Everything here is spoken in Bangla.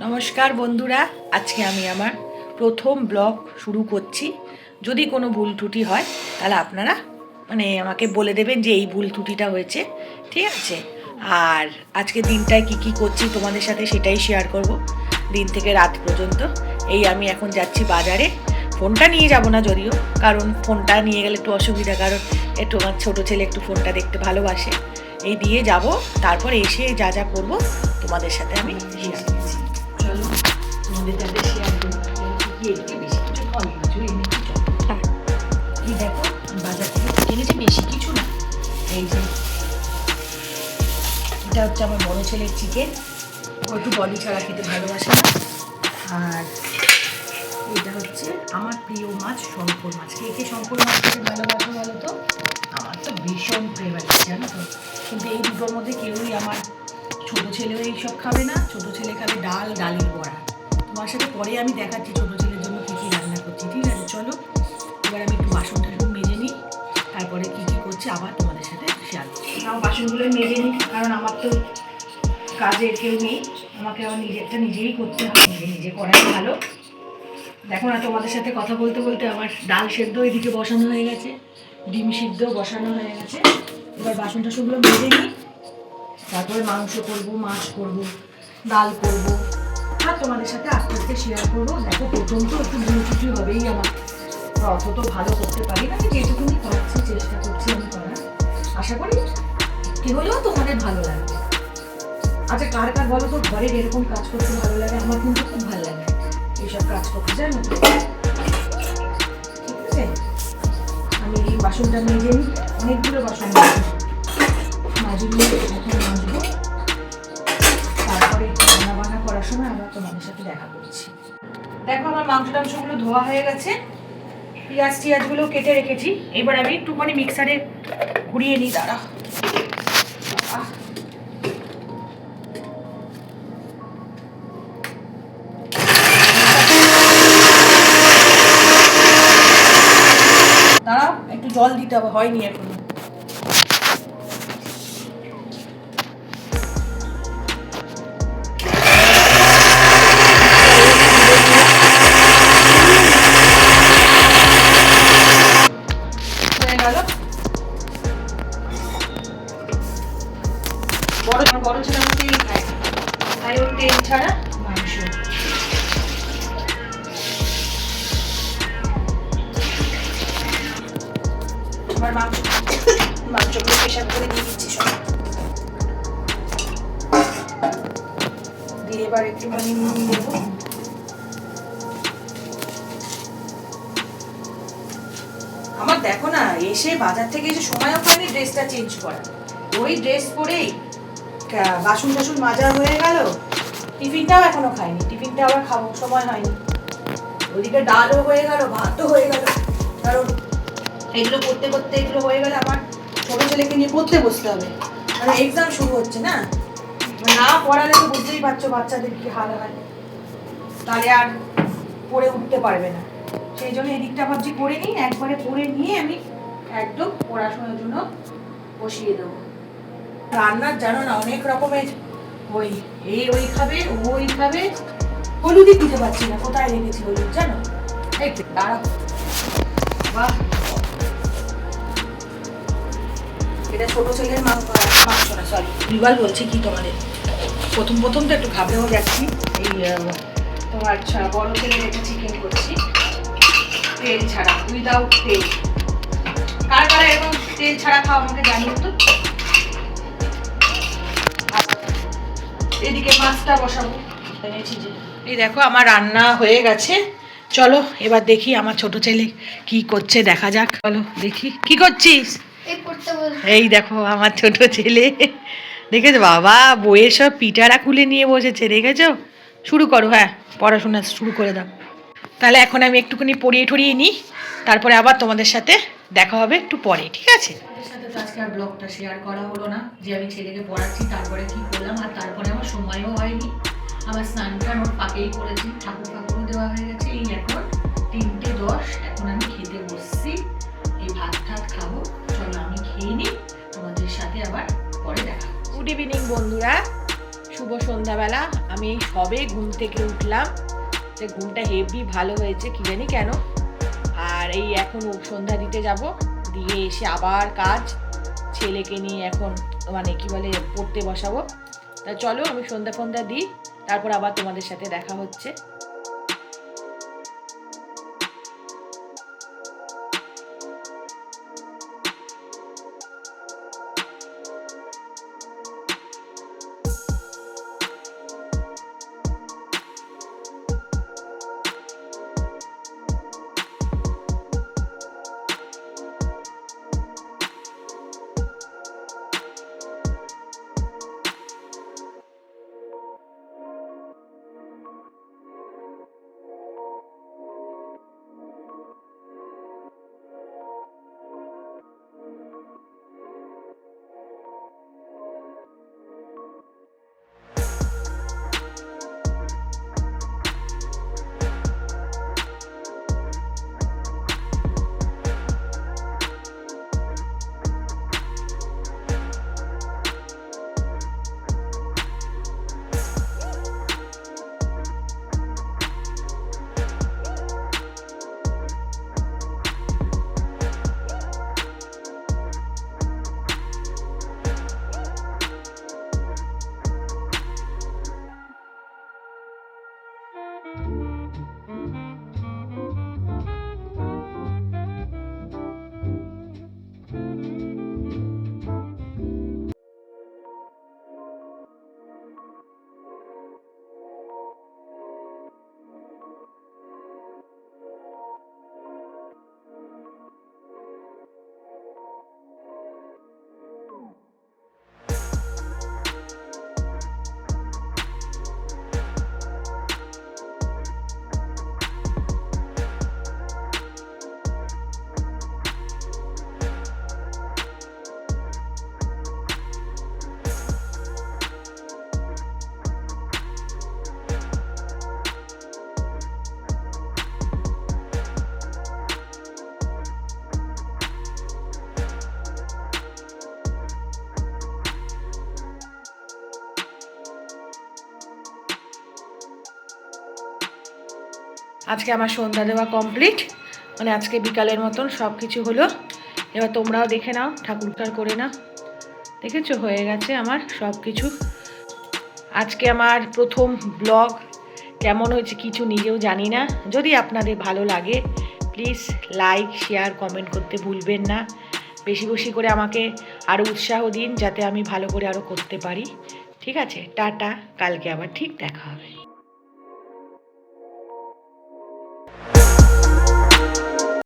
নমস্কার বন্ধুরা, আজকে আমি আমার প্রথম ব্লগ শুরু করছি। যদি কোনো ভুল ত্রুটি হয় তাহলে আপনারা আমাকে বলে দেবেন যে এই ভুল ত্রুটিটা হয়েছে, ঠিক আছে? আর আজকে দিনটায় কি করছি তোমাদের সাথে সেটাই শেয়ার করব, দিন থেকে রাত পর্যন্ত। এই আমি এখন যাচ্ছি বাজারে। ফোনটা নিয়ে যাব না যদিও, কারণ ফোনটা নিয়ে গেলে একটু অসুবিধা, কারণ একটু আমার ছোটো ছেলে একটু ফোনটা দেখতে ভালোবাসে। এই দিয়ে যাব, তারপর এসে যা যা করবো তোমাদের সাথে আমি শেয়ার করছি। চলো তোমাদের সাথে শেয়ার করি। এদিকে বেশি কিছু ফল কিছু এনেছি, এই দেখো বাজার থেকে কিনেছি, বেশি কিছু না। এই যে এটা হচ্ছে আমার বড় ছেলের চিকেন, ও একটু বডি ছাড়া খেতে ভালোবাসে না। আর এটা হচ্ছে আমার প্রিয় মাছ, শঙ্কর মাছ। কে কে শঙ্কর মাছ খেতে ভালোবাসো বলো তো? আমার তো ভীষণ ফেভারিট, জানো তো। কিন্তু এই দুটোর মধ্যে কেউই, আমার ছোটো ছেলেও এইসব খাবে না। ছোটো ছেলে খাবে ডাল, ডালের বড়া। তোমার সাথে পরে আমি দেখাচ্ছি ছোটো ছেলের জন্য কী কী রান্না করছি, ঠিক আছে? চলো এবার আমি একটু বাসন টাসন মেজে নিই, তারপরে কী কী করছি আবার তোমাদের সাথে শেয়ার করছি। আমার বাসনগুলো মেজে নিই, কারণ আমার তো কাজের কেউ নেই, আমাকে আমার নিজেরটা নিজেই করতে হবে। নিজে করাই ভালো। দেখো না, তোমাদের সাথে কথা বলতে বলতে আমার ডাল সেদ্ধ এদিকে বসানো হয়ে গেছে, ডিম সিদ্ধ বসানো হয়ে গেছে। এবার বাসন টাসনগুলো মেজে নিই, তারপরে মাংস করব, মাছ করব, ডাল করব, আর তোমাদের সাথে আস্তে আস্তে শেয়ার করবো। দেখো প্রথম তো একটু ভুল ত্রুটি হবেই আমার, অত তো ভালো করতে পারি না, যেটুকুনি পারছি চেষ্টা করছি আমি করার। আশা করি কি হলেও তোমাদের ভালো লাগবে। আচ্ছা, কার কার বলো তো ঘরের এরকম কাজ করতে ভালো লাগে? আমার কিন্তু খুব ভালো লাগে এইসব কাজ করতে, জানো। ঠিক আছে, আমি এই বাসনটা মেজে নিই, অনেকগুলো বাসন মাঝে নিয়ে এখন মাজবো, তারপরে রান্না বান্না করার সময় আবার তোমাদের সাথে দেখা করছি। দেখো আমার মাংস টাংসগুলো ধোয়া হয়ে গেছে, পেঁয়াজ টিয়াজগুলো কেটে রেখেছি। এবার আমি একটুখানি মিক্সারে ঘুরিয়ে নিই, দাঁড়া। দাঁড়াও, একটু জল দিতে হবে, হয়নি এখন। বড় ছেলে আমার তেল খায়, তাই ওর তেল ছাড়া মাংস। এবার মাংসগুলো প্রেশার করে দিয়ে দিচ্ছি সব দিয়ে। এবার একটুখানি নুন দেবো। আমার দেখো না, এসে বাজার থেকে এসে সময়ও পাইনি ড্রেসটা চেঞ্জ করা। ওই ড্রেস পরেই বাসন টাসন মাজা হয়ে গেল, টিফিনটাও এখনো খাইনি, টিফিনটা আবার খাবো, সময় হয়নি। ওইদিকে ডালও হয়ে গেল, ভাতও হয়ে গেল, কারণ এগুলো করতে করতে এগুলো হয়ে গেলে আমার ছোটো ছেলেকে নিয়ে পড়তে বসতে হবে, মানে এক্সাম শুরু হচ্ছে না। না পড়ালে তো বুঝতেই পারছো বাচ্চাদের কি হাল হয়, তাহলে আর পড়ে উঠতে পারবে না। সেই জন্য এদিকটা ভাবছি করে নিই, একবারে পড়ে নিয়ে আমি একদম পড়াশোনার জন্য বসিয়ে দেবো। রান্নার জানো না অনেক রকমের, ওই খাবে, ওই খাবে। হলুদই দিতে পারছি না, কোথায় রেখেছি হলুদ জানো? এই দাঁড়াও, বাহ, এটা ছোট ছেলের মাংস না, সরি বিবাল বলছি কি তোমাদের। প্রথম তো একটু ঘাবড়েও যাচ্ছি। এই তোমার বড় ছেলের একটা চিকেন করছি তেল ছাড়া, উইদাউট তেল। কার কারা এরকম তেল ছাড়া খাও আমাকে জানিও তো। এদিকে মাছটা বসাবো। এই দেখো আমার রান্না হয়ে গেছে। চলো এবার দেখি আমার ছোট ছেলে কি করছে, দেখা যাক। চলো দেখি কি করছিস। এই দেখো আমার ছোট ছেলে, দেখেছো বাবা, বইয়ের সব পিটারা খুলে নিয়ে বসেছে, দেখেছো? শুরু করো, হ্যাঁ পড়াশোনা শুরু করে দাও। তাহলে এখন আমি একটুখানি পড়িয়ে ঠড়িয়ে নিই, তারপরে আবার তোমাদের সাথে দেখা হবে একটু পরে, ঠিক আছে? তোমাদের সাথে তো আজকে আর ব্লগটা শেয়ার করা হলো না, যে আমি ছেলেকে পড়াচ্ছি তারপরে কি করলাম, আর তারপরে আমার সময়ও হয়নি। আমার স্নানটা ওর পাকেই করেছি, ঠাকুরও দেওয়া হয়ে গেছে। এই এখন 3:10, এখন আমি খেতে বসছি, এই ভাত খাবো। চলো আমি খেয়ে নিই, তোমাদের সাথে আবার পরে দেখা। গুড ইভিনিং বন্ধুরা, শুভ সন্ধ্যাবেলা। আমি এই সবে ঘুম থেকে উঠলাম, যে ঘুমটা হেভি ভালো হয়েছে কি জানি কেন। আর এই এখন সন্ধ্যা দিতে যাব, দিয়ে এসে আবার কাজ, ছেলেকে নিয়ে এখন মানে কি বলে পড়তে বসাবো। তা চলো আমি সন্ধ্যা দিই, তারপর আবার তোমাদের সাথে দেখা হচ্ছে। আজকে আমার সন্ধ্যা দেওয়া কমপ্লিট, মানে আজকে বিকালের মতন সব কিছু হলো। এবার তোমরাও দেখে নাও, ঠাকুরকার করে নাও। দেখেছো হয়ে গেছে আমার সব কিছু। আজকে আমার প্রথম ব্লগ, কেমন হয়েছে কিছু নিজেও জানি না। যদি আপনাদের ভালো লাগে প্লিজ লাইক শেয়ার কমেন্ট করতে ভুলবেন না। বেশি বেশি করে আমাকে আরও উৎসাহ দিন, যাতে আমি ভালো করে আরও করতে পারি। ঠিক আছে, টাটা, কালকে আবার ঠিক দেখা হবে।